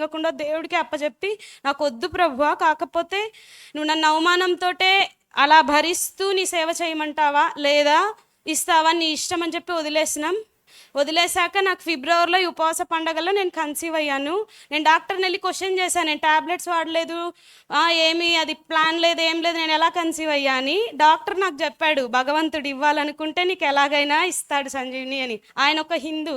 కాకుండా దేవుడికి అప్పచెప్పి నాకు వద్దు ప్రభువా, కాకపోతే నువ్వు నన్ను అవమానంతోటే అలా భరిస్తూ నీ సేవ చేయమంటావా లేదా ఇస్తావా, నీ ఇష్టం అని చెప్పి వదిలేశాక నాకు ఫిబ్రవరిలో ఈ ఉపవాస పండగలో నేను కన్సీవ్ అయ్యాను. నేను డాక్టర్ని వెళ్ళి క్వశ్చన్ చేశాను, నేను ట్యాబ్లెట్స్ వాడలేదు, ఏమి అది ప్లాన్ లేదు, ఏం లేదు, నేను ఎలా కన్సీవ్ అయ్యా అని. డాక్టర్ నాకు చెప్పాడు, భగవంతుడు ఇవ్వాలనుకుంటే నీకు ఎలాగైనా ఇస్తాడు సంజీవిని అని. ఆయన ఒక హిందూ,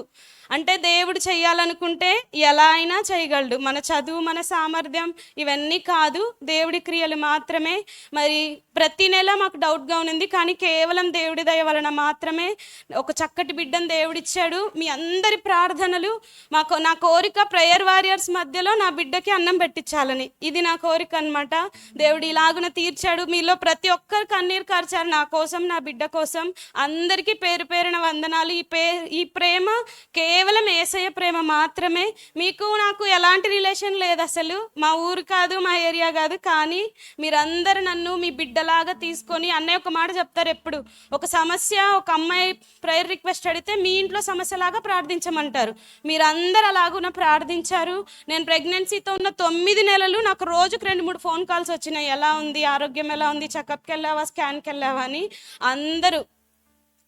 అంటే దేవుడు చేయాలనుకుంటే ఎలా అయినా చేయగలడు. మన చదువు, మన సామర్థ్యం ఇవన్నీ కాదు, దేవుడి క్రియలు మాత్రమే. మరి ప్రతి నెల మాకు డౌట్గా ఉంది, కానీ కేవలం దేవుడి దయ వలన మాత్రమే ఒక చక్కటి బిడ్డను దేవుడిచ్చాడు. మీ అందరి ప్రార్థనలు నా కోరిక ప్రేయర్ వారియర్స్ మధ్యలో నా బిడ్డకి అన్నం పెట్టించాలని, ఇది నా కోరిక అనమాట. దేవుడు ఇలాగున తీర్చాడు. మీలో ప్రతి ఒక్కరు కన్నీరు కార్చారు నా కోసం, నా బిడ్డ కోసం. అందరికీ పేరు పేరున వందనాలు. ఈ ప్రేమ కేవలం యేసయ్య ప్రేమ మాత్రమే. మీకు నాకు ఎలాంటి రిలేషన్ లేదు అసలు, మా ఊరు కాదు, మా ఏరియా కాదు, కానీ మీరందరూ నన్ను మీ బిడ్డలాగా తీసుకొని, అన్నయ్య ఒక మాట చెప్తారు ఎప్పుడు, ఒక సమస్య, ఒక అమ్మాయి ప్రేయర్ రిక్వెస్ట్ అడిగితే మీ ఇంట్లో సమస్యలాగా ప్రార్థించమంటారు. మీరందరూ అలాగున ప్రార్థించారు. నేను ప్రెగ్నెన్సీతో ఉన్న 9 నెలలు నాకు రోజుకు 2-3 ఫోన్ కాల్స్ వచ్చినాయి, ఎలా ఉంది, ఆరోగ్యం ఎలా ఉంది, చెకప్కి వెళ్ళావా, స్కాన్కి వెళ్ళావా అని. అందరూ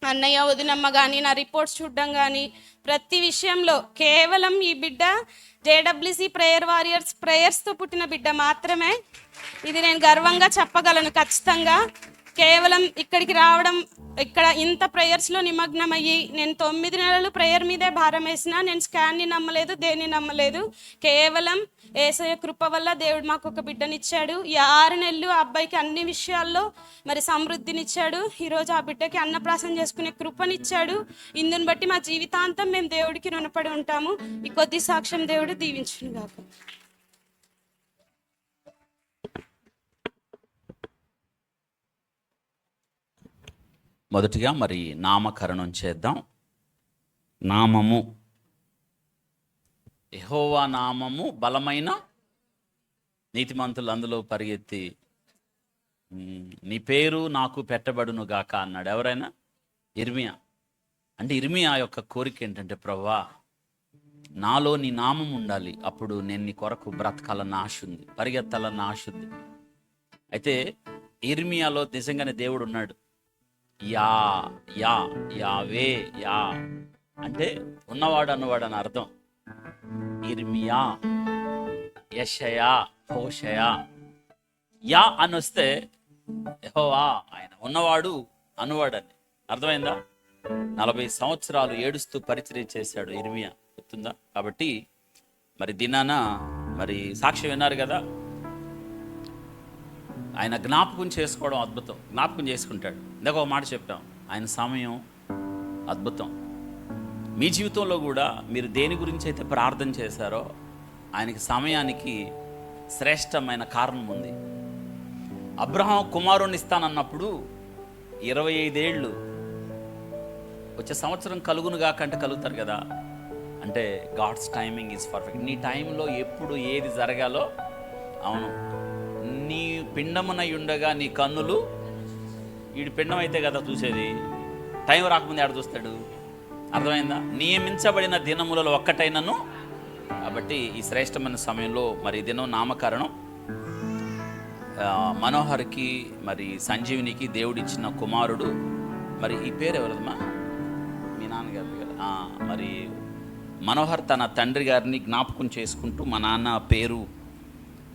అన్నయ్య, వదినమ్మ కానీ, నా రిపోర్ట్స్ చూడడం కానీ, ప్రతి విషయంలో కేవలం ఈ బిడ్డ జేడబ్ల్యూసీ ప్రేయర్ వారియర్స్ ప్రేయర్స్తో పుట్టిన బిడ్డ మాత్రమే. ఇది నేను గర్వంగా చెప్పగలను ఖచ్చితంగా. కేవలం ఇక్కడికి రావడం, ఇక్కడ ఇంత ప్రేయర్స్లో నిమగ్నమయ్యి, నేను 9 నెలలు ప్రేయర్ మీదే భారం వేసిన, నేను స్కాన్ని నమ్మలేదు, దేన్ని నమ్మలేదు. కేవలం యేసయ్య కృప వల్ల దేవుడు మాకు ఒక బిడ్డనిచ్చాడు. ఈ 6 నెలలు ఆ అబ్బాయికి అన్ని విషయాల్లో మరి సమృద్ధినిచ్చాడు. ఈరోజు ఆ బిడ్డకి అన్నప్రాసం చేసుకునే కృపనిచ్చాడు. ఇందుని బట్టి మా జీవితాంతం మేము దేవుడికి రుణపడి ఉంటాము. ఈ కొద్ది సాక్ష్యం దేవుడు దీవించును గాక. మొదటిగా మరి నామకరణం చేద్దాం. నామము, యెహోవా నామము బలమైన నీతిమంతులు అందులో పరిగెత్తి నీ పేరు నాకు పెట్టబడును గాక అన్నాడు. ఎవరైనా? ఇర్మియా. అంటే ఇర్మియా యొక్క కోరిక ఏంటంటే, ప్రభువా నాలో నీ నామం ఉండాలి, అప్పుడు నేను నీ కొరకు బ్రతకాలన్న ఆశ ఉంది, పరిగెత్తాలన్న ఆశ ఉంది. అయితే ఇర్మియాలో నిజంగానే దేవుడు ఉన్నాడు. యా యా యావే యా అంటే ఉన్నవాడు అన్నవాడు అని అర్థం. ఇర్మియా, యెషయా, హోషయా. యా అని వస్తే యెహోవా ఆయన ఉన్నవాడు అనువాడని అర్థమైందా? 40 సంవత్సరాలు ఏడుస్తూ పరిచర్య చేశాడు ఇర్మియా, గుర్తుందా? కాబట్టి మరి దినాన మరి సాక్ష్యం విన్నారు కదా, ఆయన జ్ఞాపకం చేసుకోవడం అద్భుతం. జ్ఞాపకం చేసుకుంటాడు. ఇందాక ఒక మాట చెప్పాం, ఆయన సమయం అద్భుతం. మీ జీవితంలో కూడా మీరు దేని గురించి అయితే ప్రార్థన చేశారో ఆయనకి సమయానికి శ్రేష్టమైన కారణం ఉంది. అబ్రహాం కుమారుని ఇస్తానన్నప్పుడు 25 ఏళ్ళు, వచ్చే సంవత్సరం కలుగును కాకంటే కలుగుతారు కదా. అంటే గాడ్స్ టైమింగ్ ఈజ్ పర్ఫెక్ట్. నీ టైంలో ఎప్పుడు ఏది జరగాలో, అవును, నీ పిండమునై ఉండగా నీ కన్నులు, వీడి పిండం అయితే కదా చూసేది, టైం రాకముందు ఎక్కడ చూస్తాడు? అర్థమైందా? నియమించబడిన దినములలో ఒక్కటైనను. కాబట్టి ఈ శ్రేష్టమైన సమయంలో మరి దినం నామకరణం. మనోహర్కి మరి సంజీవినికి దేవుడిచ్చిన కుమారుడు. మరి ఈ పేరు ఎవరదమ్మా? మీ నాన్నగారు కదా. మరి మనోహర్ తన తండ్రి గారిని జ్ఞాపకం చేసుకుంటూ మా నాన్న పేరు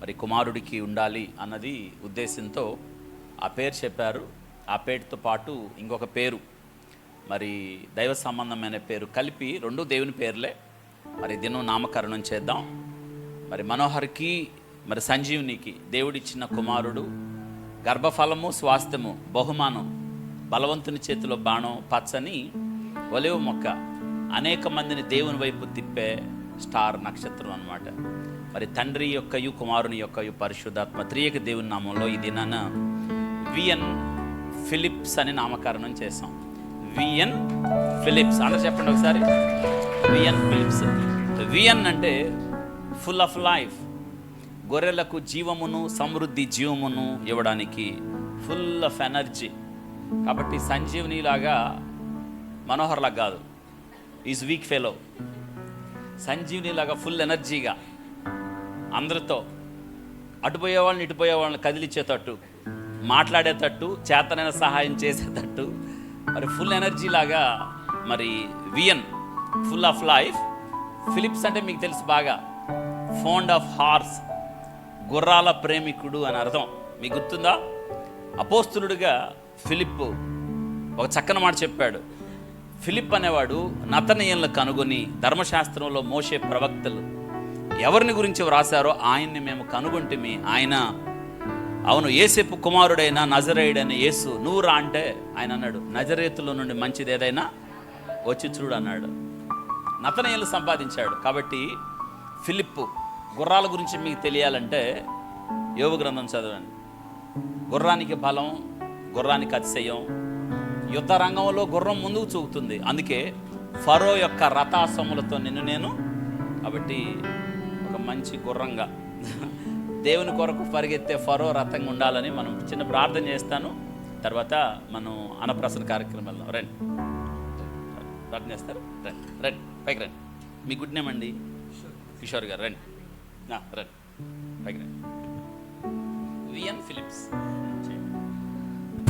మరి కుమారుడికి ఉండాలి అన్నది ఉద్దేశంతో ఆ పేరు చెప్పారు. ఆ పేరుతో పాటు ఇంకొక పేరు, మరి దైవ సంబంధమైన పేరు కలిపి 2 దేవుని పేర్లే. మరి దినం నామకరణం చేద్దాం. మరి మనోహర్కి మరి సంజీవునికి దేవుడిచ్చిన కుమారుడు, గర్భఫలము, స్వాస్థ్యము, బహుమానం, బలవంతుని చేతిలో బాణం, పచ్చని ఒలివ మొక్క, అనేక మందిని దేవుని వైపు తిప్పే స్టార్ నక్షత్రం అన్నమాట. మరి తండ్రి యొక్కయు కుమారుని యొక్కయు పరిశుద్ధాత్మ త్రియక దేవుని నామంలో ఈ దినాన విఎన్ ఫిలిప్స్ అని నామకరణం చేసాం. విఎన్ ఫిలిప్స్ అందరూ చెప్పండి ఒకసారి. V N Philips. విఎన్ అంటే ఫుల్ ఆఫ్ లైఫ్, గొర్రెలకు జీవమును సమృద్ధి జీవమును ఇవ్వడానికి ఫుల్ ఆఫ్ ఎనర్జీ. కాబట్టి సంజీవని లాగా మనోహర్లా కాదు, ఈజ్ వీక్ ఫెలో. సంజీవని లాగా ఫుల్ ఎనర్జీగా అందరితో అటుపోయే వాళ్ళని ఇటుపోయే వాళ్ళని కదిలిచ్చేటట్టు, మాట్లాడేటట్టు, చేతనైన సహాయం చేసేటట్టు, మరి ఫుల్ ఎనర్జీ లాగా, మరి V N full of life. Philips అంటే మీకు తెలుసు బాగా, ఫోండ్ ఆఫ్ హార్స్, గుర్రాల ప్రేమికుడు అని అర్థం. మీకు గుర్తుందా? అపోస్తులుడిగా ఫిలిప్ ఒక చక్కని మాట చెప్పాడు. ఫిలిప్ అనేవాడు నతనీయులను కనుగొని, ధర్మశాస్త్రంలో మోషే ప్రవక్తలు ఎవరిని గురించి వ్రాసారో ఆయన్ని మేము కనుగొంటిమి. ఆయన అవును యేసేపు కుమారుడైన నజరేయుడైన యేసు నువ్వు రా అంటే ఆయన అన్నాడు, నజరేతులో నుండి మంచిది ఏదైనా వచ్చి చూడు అన్నాడు. నతనీయులు సంపాదించాడు. కాబట్టి ఫిలిప్ గుర్రాల గురించి మీకు తెలియాలంటే యోబు గ్రంథం చదవండి. గుర్రానికి బలం, గుర్రానికి అతిశయం. యుద్ధ రంగంలో గుర్రం ముందుకు చూపుతుంది. అందుకే ఫరో యొక్క రథాసములతో నిన్ను నేను, కాబట్టి ఒక మంచి గుర్రంగా దేవుని కొరకు పరిగెత్తే ఫరో రథంగా ఉండాలని మనం చిన్న ప్రార్థన చేస్తాను. తర్వాత మనం అన్నప్రాసన కార్యక్రమం వెళ్దాం. రండి, ప్రార్థన చేస్తారు. రండి రండి, పైకి రండి. మీ గుడ్ నేమ్ అండి? కిషోర్ గారు. రండి రండి, పైకి రండి. V N Philips.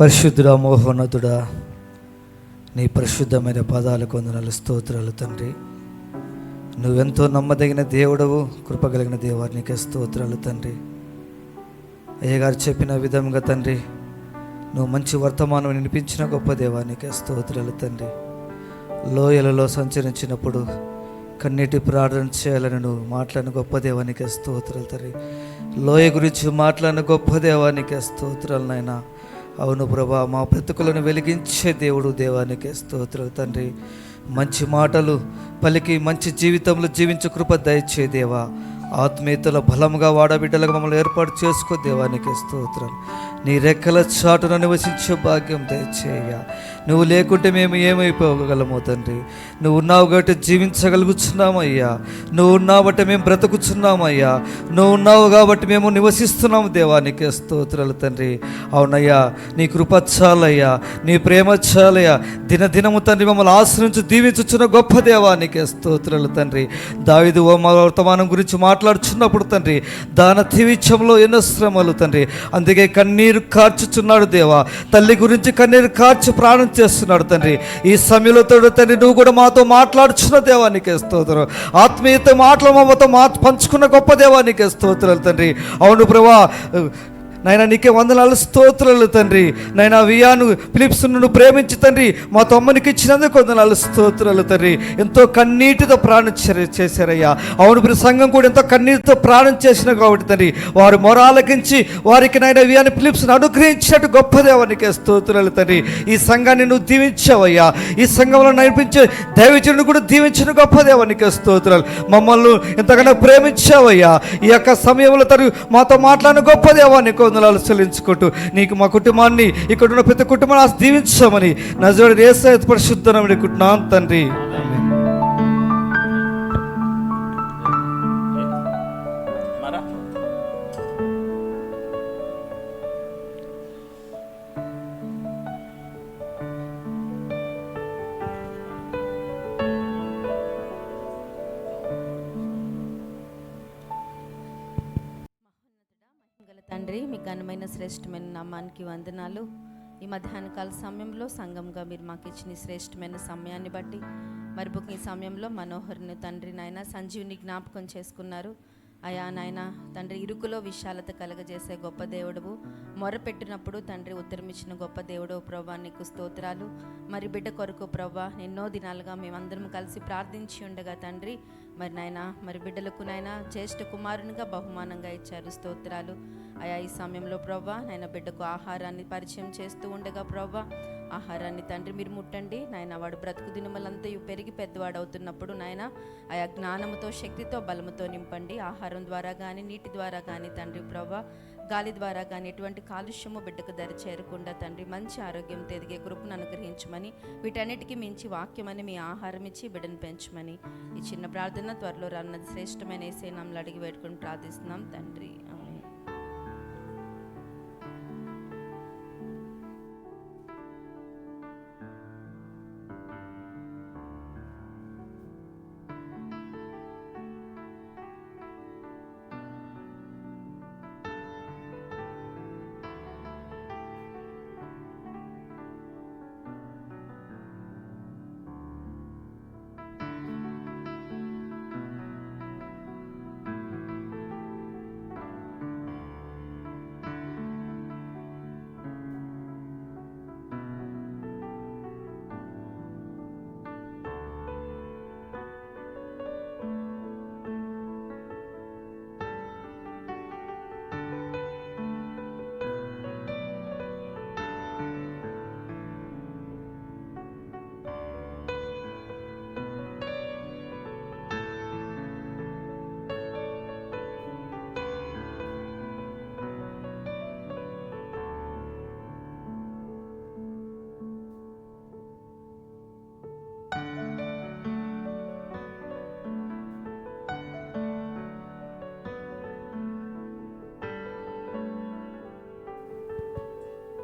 పరిశుద్ధుడా, మోహోన్నతుడా, నీ పరిశుద్ధమైన పాదాలకు వందనాలు, స్తోత్రాలు తండ్రి. నువ్వెంతో నమ్మదగిన దేవుడవు, కృపగలిగిన దేవానికి నీకే స్తోత్రాలు తండ్రి. అయ్యగారు చెప్పిన విధంగా తండ్రి, నువ్వు మంచి వర్తమానం వినిపించిన గొప్ప దేవానికి స్తోత్రాలు తండ్రి. లోయలలో సంచరించినప్పుడు కన్నీటి ప్రార్థన చేయాలని నువ్వు మాట్లాడిన గొప్ప దేవానికి స్తోత్రాలు తండ్రి. లోయ గురించి మాట్లాడిన గొప్ప దేవానికి స్తోత్రాలు నాయనా. అవును ప్రభా, మా బ్రతుకులను వెలిగించే దేవుడు, దేవానికి స్తోత్రాలు తండ్రి. మంచి మాటలు పలికి మంచి జీవితంలో జీవించే కృప దయచే దేవా. ఆత్మీయతలో బలంగా వాడబిడ్డలుగా మమ్మల్ని ఏర్పాటు చేసుకో, దేవానికి స్తోత్రం. నీ రెక్కల చాటున నివసించే భాగ్యం దయచేయ. నువ్వు లేకుంటే మేము ఏమైపోగలమో తండ్రి. నువ్వు ఉన్నావు కాబట్టి జీవించగలుగుతున్నామయ్యా. నువ్వు ఉన్నావు బట్టి మేము బ్రతుకుతున్నామయ్యా. నువ్వు ఉన్నావు కాబట్టి మేము నివసిస్తున్నాము, దేవానికి స్తోత్రాలు తండ్రి. అవునయ్యా, నీ కృప చాలయ్యా, నీ ప్రేమ చాలయ్యా. దినదినము తండ్రి మమ్మల్ని ఆశ్రయించి దీవించుచున్న గొప్ప దేవానికి స్తోత్రాలు తండ్రి. దావీదు వర్తమానం గురించి మాట్లాడుచున్నప్పుడు తండ్రి, దాన తీవిత్యంలో ఎన్నో శ్రమలు తండ్రి, అందుకే కన్నీరు కార్చుచున్నాడు దేవా. తల్లి గురించి కన్నీరు కార్చి ప్రాణం చేస్తున్నాడు తండ్రి. ఈ సమయంలో తండ్రి నువ్వు కూడా మాతో మాట్లాడుచున్న దేవానికి స్తోత్రం. ఆత్మీయత మాటలు మాతో పంచుకున్న గొప్ప దేవానికి స్తోత్రాలు తండ్రి. అవును ప్రభా నాయన, నీకే వందనాలు, స్తోత్రాలు తండ్రి. నాయన వియాను ఫిలిప్స్ నువ్వు ప్రేమించి తండ్రి మా తమ్మునికి ఇచ్చినందుకు వందనాలు, స్తోత్రాలు తండ్రి. ఎంతో కన్నీటితో ప్రాణం చేశారయ్యా. అవును ప్రియ సంఘం కూడా ఎంతో కన్నీటితో ప్రాణం చేసిన కాబట్టి తండ్రి, వారు మొరాలకించి వారికి నాయన వియాను ఫిలిప్స్ను అనుగ్రహించినట్టు గొప్ప దేవానికి స్తోత్రాలు తండ్రి. ఈ సంఘాన్ని నువ్వు దీవించావయ్యా. ఈ సంఘంలో నడిపించే దైవజనుడు కూడా దీవించిన గొప్ప దేవానికి స్తోత్రాలు. మమ్మల్ని ఎంతగానో ప్రేమించావయ్యా. ఈ యొక్క సమయంలో తండ్రి మాతో మాట్లాడిన గొప్ప దేవానికి వందనాలు చెల్లించుకుంటూ, నీకు మా కుటుంబాన్ని, ఇక్కడ ఉన్న ప్రతి కుటుంబాన్ని దీవించామని నజరేయుడైన యేసు పరిశుద్ధ నామమున వేడుకుంటున్నాం తండ్రి. తండ్రి, మీ ఘనమైన శ్రేష్టమైన నామానికి వందనాలు. ఈ మధ్యాహ్న కాల సమయంలో సంఘంగా మీరు మాకు ఇచ్చిన శ్రేష్టమైన సమయాన్ని బట్టి మరి ఈ సమయంలో మనోహర్ని తండ్రి నాయన సంజీవుని జ్ఞాపకం చేసుకున్నారు. అయా నాయన తండ్రి, ఇరుకులో విశాలత కలగజేసే గొప్ప దేవుడువు, మొరపెట్టినప్పుడు తండ్రి ఉత్తరమిచ్చిన గొప్ప దేవుడవు ప్రభా, నీకు స్తోత్రాలు. మరి బిడ్డ కొరకు ప్రభా ఎన్నో దినాలుగా మేమందరం కలిసి ప్రార్థించి ఉండగా తండ్రి, మరి నాయన మరి బిడ్డలకు నాయన జ్యేష్ఠ కుమారునిగా బహుమానంగా ఇచ్చారు, స్తోత్రాలు. అయా ఈ సమయంలో ప్రభా నాయన బిడ్డకు ఆహారాన్ని పరిచయం చేస్తూ ఉండగా ప్రభా, ఆహారాన్ని తండ్రి మీరు ముట్టండి నాయన. వాడు బ్రతుకు దినములంతా పెరిగి పెద్దవాడు అవుతున్నప్పుడు నాయన ఆయా జ్ఞానంతో, శక్తితో, బలముతో నింపండి. ఆహారం ద్వారా కానీ, నీటి ద్వారా కానీ తండ్రి ప్రభా, గాలి ద్వారా కానీ ఎటువంటి కాలుష్యము బిడ్డకు దరి చేరకుండా తండ్రి మంచి ఆరోగ్యంతో ఎదిగే కృపను అనుగ్రహించమని, వీటన్నిటికీ మించి వాక్యమని మీ ఆహారం ఇచ్చి బిడ్డను పెంచమని ఈ చిన్న ప్రార్థన త్వరలో రానున్నది శ్రేష్టమైన యేసయ్య నామములో అడిగి వేడుకొని ప్రార్థిస్తున్నాం తండ్రి.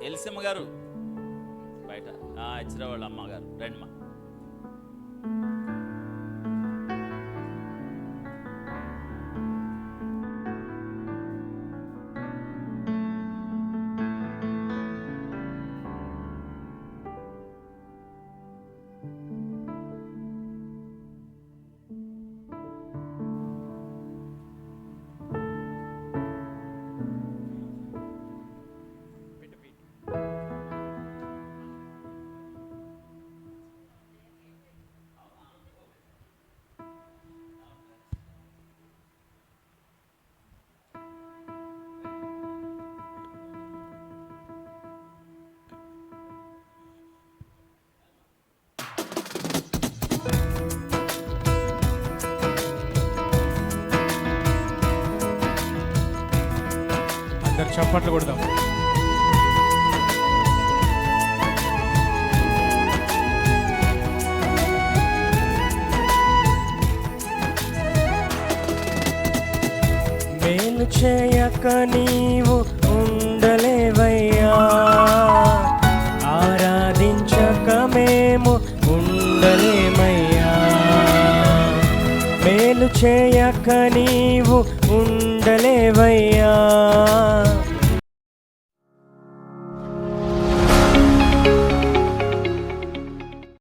ఎలిసమ్మ గారు బయట, ఇచ్చిన వాళ్ళ అమ్మగారు రండిమా. అందరు చప్పట్లు కొడదాం. మేలు చేయక నీవు ఉండలేవయ్యా, ఆరాధించక మేము ఉండలేమయ్యా. మేలు చేయక నీవు ఉండలేవయ్యా,